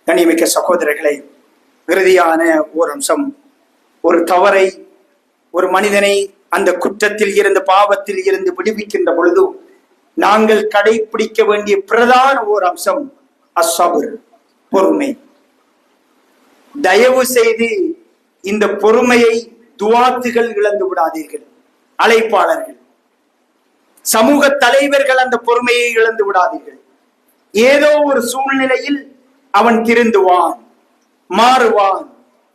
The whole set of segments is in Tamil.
கண்ணியமிக்க சகோதரர்களை, இறுதியான ஓர் அம்சம், ஒரு தவறை, ஒரு மனிதனை அந்த குற்றத்தில் இருந்து, பாவத்தில் இருந்து விடுவிக்கின்ற பொழுது நாங்கள் கடைபிடிக்க வேண்டிய பிரதான ஓர் அம்சம் அஸ்ஸபர், பொறுமை. தயவு செய்து இந்த பொறுமையை துஆத்துகள் இழந்து விடாதீர்கள். அழைப்பாளர்கள், சமூக தலைவர்கள் அந்த பொறுமையை இழந்து விடாதீர்கள். ஏதோ ஒரு சூழ்நிலையில் அவன் திருந்துவான், மாறுவான்,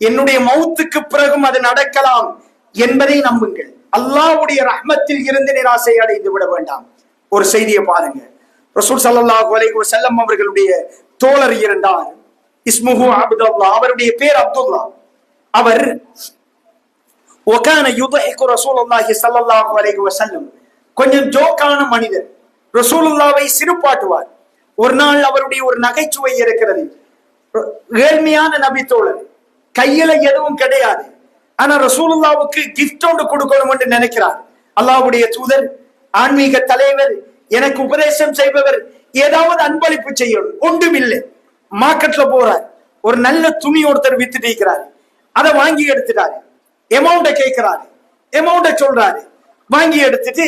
என்னுடைய மௌத்துக்கு பிறகும் அது நடக்கலாம் என்பதை நம்புங்கள். அல்லாஹ்வுடைய ரஹ்மத்தில் இருந்து நிராசை அடைந்து விட வேண்டாம். ஒரு செய்தியை பாருங்க. ரசூல் ஸல்லல்லாஹு அலைஹி வஸல்லம் அவர்களுடைய தோழர் இருந்தார், இஸ்முஹு அப்துல்லாஹ், அவருடைய பேர் அப்துல்லா. அவர் வகான யுதஹிகு ரசூலுல்லாஹி ஸல்லல்லாஹு அலைஹி வஸல்லம், கொஞ்சம் ஜோக்கான மனிதர், ரசூலுல்லாஹ்வை சிரிப்பாட்டுவார். ஒரு நாள் அவருடைய ஒரு நகைச்சுவை இருக்கிறது. ஏழ்மையான நபி தோழர், கையில எதுவும் கிடையாது, ஆனா ரசூலுல்லாஹ்வுக்கு கிஃப்ட் ஒன்று கொடுக்கணும் என்று நினைக்கிறார். அல்லாஹ்வுடைய தூதர், ஆன்மீக தலைவர், எனக்கு உபதேசம் செய்பவர், ஏதாவது அன்பளிப்பு செய்யணும். ஒன்றும் இல்லை. மார்க்கெட்ல போறார், ஒரு நல்ல துணி ஒருத்தர் வித்துட்டு இருக்கிறார், அதை வாங்கி எடுத்துட்டாரு. அமௌண்ட கேட்கிறாரு, அமௌண்ட சொல்றாரு, வாங்கி எடுத்துட்டு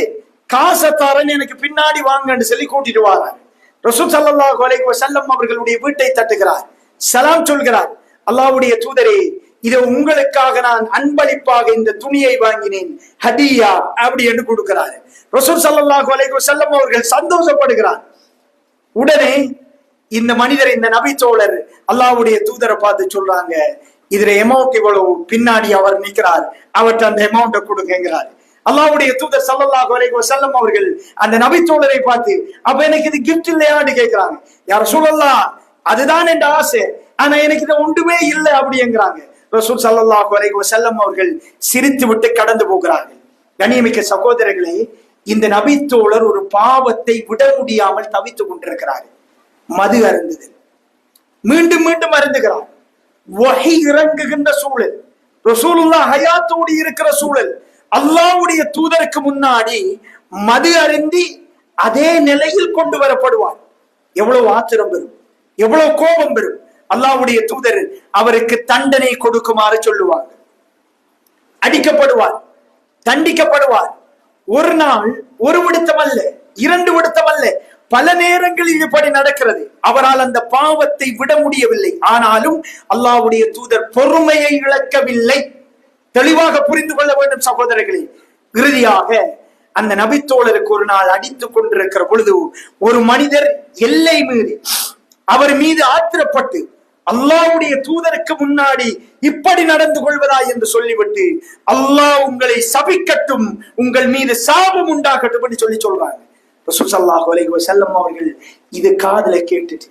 காசை தரன்னு எனக்கு பின்னாடி வாங்கன்னு சொல்லி கூட்டிட்டு வராரு. ரசூல் ஸல்லல்லாஹு அலைஹி வஸல்லம் அவர்களுடைய வீட்டை தட்டுகிறார், சலாம் சொல்கிறார். அல்லாஹ்வுடைய தூதரே, இதை உங்களுக்காக நான் அன்பளிப்பாக இந்த துணியை வாங்கினேன், ஹதியா அப்படி என்று கொடுக்கிறார். ரசூல் ஸல்லல்லாஹு அலைஹி வஸல்லம் அவர்கள் சந்தோஷப்படுகிறார். உடனே இந்த மனிதர், இந்த நபி தோழர் அல்லாஹ்வுடைய தூதரை பார்த்து சொல்றாங்க, இதுல அமௌண்ட் இவ்வளவு, பின்னாடி அவர் நிற்கிறார், அவர்கிட்ட அந்த அமௌண்ட்டை கொடுங்கிறார். அல்லாஹ்வுடைய தூதர் ஸல்லல்லாஹு அலைஹி வஸல்லம் அவர்கள் அந்த நபி தோழரை பார்த்து, அப்ப எனக்கு இது கிஃப்ட் இல்லையான்னு கேட்கிறாங்க. யா ரசூலல்லாஹ், அதுதான் என் ஆசை, ஆனா எனக்கு இது ஒன்றுமே இல்லை அப்படிங்கிறாங்க. ரசூல் ஸல்லல்லாஹு அலைஹி வஸல்லம் அவர்கள் சிரித்து விட்டு கடந்து போகிறார்கள். கண்ணியமிக்க சகோதரர்களே, இந்த நபி தோழர் ஒரு பாவத்தை விட முடியாமல் தவித்துக் கொண்டிருக்கிறார். மது அருந்துதல், மீண்டும் மீண்டும் அருந்துகிறார். வஹி இறங்குகின்ற சூழல், ரசூலுல்லாஹ் ஹயாத்தோடு இருக்கிற சூழல், அல்லாஹ்வுடைய தூதருக்கு முன்னாடி மது அருந்தி அதே நிலையில் கொண்டு வரப்படுவார். எவ்வளவு ஆத்திரம் பெறும், எவ்வளவு கோபம் பெறும். அல்லாஹ்வுடைய தூதர் அவருக்கு தண்டனை கொடுக்குமாறு சொல்லுவார். அடிக்கப்படுவார், தண்டிக்கப்படுவார். ஒரு நாள் ஒரு விடுத்தம் அல்ல, இரண்டு விடுத்தம் அல்ல, பல நேரங்களில் இப்படி நடக்கிறது. அவரால் அந்த பாவத்தை விட முடியவில்லை. ஆனாலும் அல்லாஹ்வுடைய தூதர் பொறுமையை இழக்கவில்லை. தெளிவாக புரிந்து கொள்ள வேண்டும் சகோதரர்களே. இறுதியாக அந்த நபித்தோழருக்கு ஒரு நாள் அடித்துக் கொண்டிருக்கிற பொழுது ஒரு மனிதர் எல்லை மீறி அவர் மீது ஆத்திரப்பட்டு, அல்லாஹ்வுடைய தூதருக்கு முன்னாடி இப்படி நடந்து கொள்வதா என்று சொல்லிவிட்டு, அல்லாஹ் உங்களை சபிக்கட்டும், உங்கள் மீது சாபம் உண்டாகட்டும் என்று சொல்றாங்க. ரசூல் ஸல்லல்லாஹு அலைஹி வஸல்லம் அவர்கள் இது காதுல கேட்டுட்டு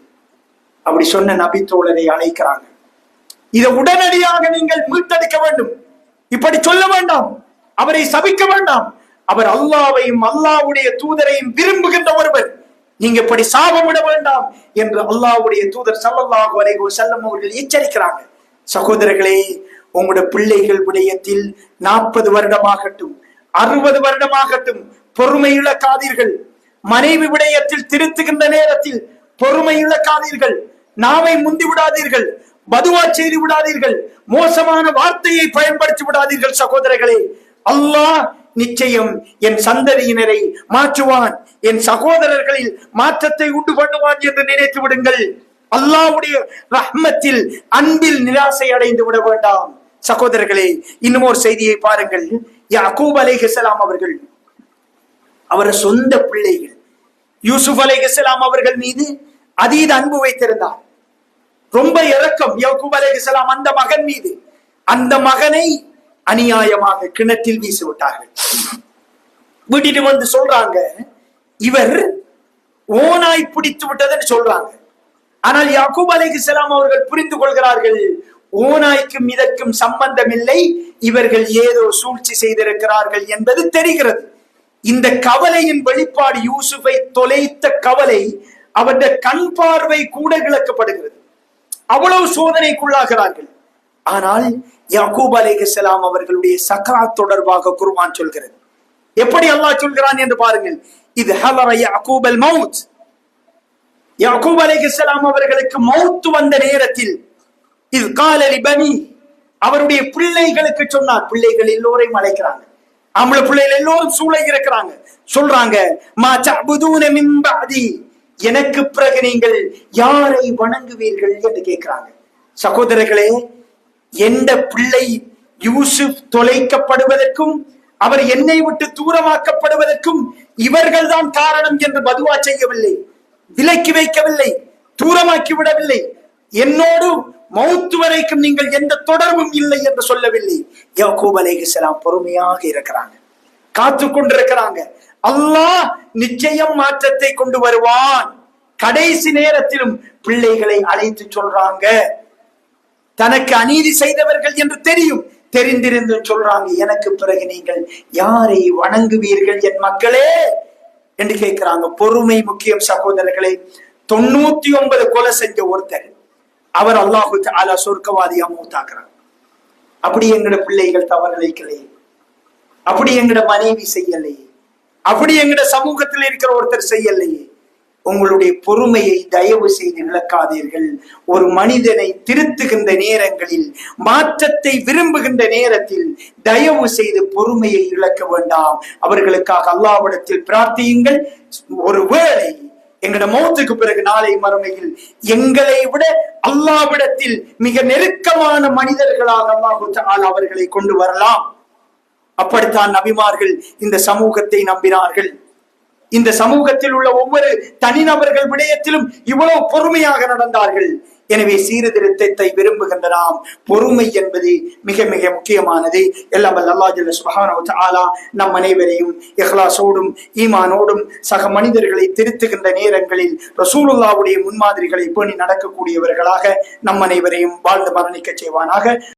அப்படி சொன்ன நபி தோழரை அழைக்கிறாங்க. இதை உடனடியாக நீங்கள் மீட்டெடுக்க வேண்டும், இப்படி சொல்ல வேண்டாம், அவரை சபிக்க வேண்டாம். அவர் அல்லாஹ்வையும் அல்லாஹ்வுடைய தூதரையும் விரும்புகின்ற ஒருவர், நீங்க இப்படி சாபம் விட வேண்டாம் என்று அல்லாஹ்வுடைய தூதர் ஸல்லல்லாஹு அலைஹி வஸல்லம் அவர்கள் எச்சரிக்கிறாங்க. சகோதரர்களே, உங்களுடைய பிள்ளைகள் விடயத்தில் 40 வருடமாகட்டும் 60 வருடமாகட்டும் பொறுமை இழக்காதீர்கள். மனைவி விடயத்தில் திருத்துகின்ற நேரத்தில் பொறுமை இழக்காதீர்கள். நாவை முந்தி விடாதீர்கள், பதுவா செய்து விடாதீர்கள், மோசமான வார்த்தையை பயன்படுத்தி விடாதீர்கள். சகோதரர்களே, அல்லாஹ் நிச்சயம் என் சந்ததியினரை மாற்றுவான், என் சகோதரர்களில் மாற்றத்தை உண்டு பண்ணுவான் என்று நினைத்து விடுங்கள். அல்லாஹ்வுடைய ரஹ்மத்தில், அன்பில் நிராசை அடைந்து விட வேண்டாம். சகோதரர்களே, இன்னும் ஒரு செய்தியை பாருங்கள். யாக்கூப் அலைஹிஸ்ஸலாம் அவர்கள், அவர் சொந்த பிள்ளைகள் யூசுப் அலைஹிஸ்ஸலாம் அவர்கள் மீது அதீத அன்பு வைத்திருந்தார். ரொம்ப இரக்கம் யாக்கூப் அலைஹிஸ்ஸலாம் அந்த மகன் மீது. அந்த மகனை அநியாயமாக கிணற்றில் வீசி விட்டார்கள். வீட்டிட்டு வந்து சொல்றாங்க, இவர் ஓனாய் பிடித்து விட்டதுன்னு சொல்றாங்க. ஆனால் யாக்கூப் அலைஹிஸ்ஸலாம் அவர்கள் புரிந்து கொள்கிறார்கள், ஓனாய்க்கும் இதற்கும் சம்பந்தம் இல்லை, இவர்கள் ஏதோ சூழ்ச்சி செய்திருக்கிறார்கள் என்பது தெரிகிறது. இந்த கவலையின் வெளிப்பாடு, யூசுஃபை தொலைத்த கவலை, அவருடைய கண் பார்வை கூட இழக்கப்படுகிறது. அவ்வளவு சோதனைக்குள்ளாகிறார்கள். ஆனால் யாக்கூப் அலைஹிஸ்ஸலாம் அவர்களுடைய சக்ராத் தொடர்பாக குர்ஆன் சொல்கிறது. எப்படி அல்லாஹ் சொல்கிறான் என்று பாருங்கள். இது ஹலர யாக்கூப் அல் மௌத், யாக்கூப் அலைஹிஸ்ஸலாம் அவர்களுக்கு மௌத் வந்த நேரத்தில் இது கால லிபனி, அவருடைய பிள்ளைகளுக்கு சொன்னார். பிள்ளைகள் எல்லோரையும் அழைக்கிறாங்க, ஆம்பளை பிள்ளைகள் எல்லோரும் சூழ இருக்கிறாங்க. சொல்றாங்க, மா தஅபுதூன மின் பஅதி, எனக்கு பிறகு நீங்கள் யாரை வணங்குவீர்கள் என்று கேட்கிறாங்க. சகோதரர்களே, எந்த பிள்ளை யூசுப் தொலைக்கப்படுவதற்கும் அவர் என்னை விட்டு தூரமாக்கப்படுவதற்கும் இவர்கள் தான் காரணம் என்று பதுவா செய்யவில்லை, விலக்கி வைக்கவில்லை, தூரமாக்கி விடவில்லை. என்னோடு மௌத்து வரைக்கும் நீங்கள் எந்த தொடர்பும் இல்லை என்று சொல்லவில்லை. யாக்கூப் அலைஹிஸ்ஸலாம் பொறுமையாக இருக்கிறாங்க, காத்து கொண்டிருக்கிறாங்க. அல்லாஹ் நிச்சயம் மாற்றத்தை கொண்டு வருவான். கடைசி நேரத்திலும் பிள்ளைகளை அழைத்து சொல்றாங்க, தனக்கு அநீதி செய்தவர்கள் என்று தெரியும், தெரிந்திருந்து சொல்றாங்க, எனக்கு பிறகு நீங்கள் யாரை வணங்குவீர்கள் என் மக்களே என்று கேட்கிறாங்க. பொறுமை முக்கியம் சகோதரர்களே. 99 கொலை செஞ்ச ஒருத்தர், அவர் அல்லாஹு தஆலா சொர்க்கவாதியா மௌத்தாக்குறாங்க. அப்படி எங்கட பிள்ளைகள் தவறலைக்கலையே, அப்படி எங்கட மனைவி செய்யலையே, அப்படி எங்கட சமூகத்தில் இருக்கிற ஒருத்தர் செய்யலையே. உங்களுடைய பொறுமையை தயவு செய்து இழக்காதீர்கள். ஒரு மனிதனை திருத்துகின்ற நேரங்களில், மாற்றத்தை விரும்புகின்ற நேரத்தில் தயவு செய்து பொறுமையை இழக்க வேண்டாம். அவர்களுக்காக அல்லாஹ்விடத்தில் பிரார்த்தியுங்கள். ஒருவேளை எங்கட மௌத்துக்கு பிறகு நாளை மறுமையில் எங்களை விட அல்லாஹ்விடத்தில் மிக நெருக்கமான மனிதர்களாக அல்லாஹ் தஆலா அவர்களை கொண்டு வரலாம். அப்படித்தான் நபிமார்கள் இந்த சமூகத்தை நம்பினார்கள். இந்த சமூகத்தில் உள்ள ஒவ்வொரு தனிநபர்கள் விடயத்திலும் இவ்வளவு பொறுமையாக நடந்தார்கள். எனவே சீர்திருத்தத்தை விரும்புகின்ற நாம் பொறுமை என்பது மிக மிக முக்கியமானது. எல்லாம் வல்ல அல்லாஹ் ஜல்ல சுப்ஹானஹு வ தஆலா நம் அனைவரையும் இஹ்லாஸோடும் ஈமானோடும் சக மனிதர்களை திருத்துகின்ற நேரங்களில் ரசூலுல்லாஹ்வுடைய முன்மாதிரிகளை பேணி நடக்கக்கூடியவர்களாக நம் அனைவரையும் வாழ்ந்து மரணிக்க செய்வானாக.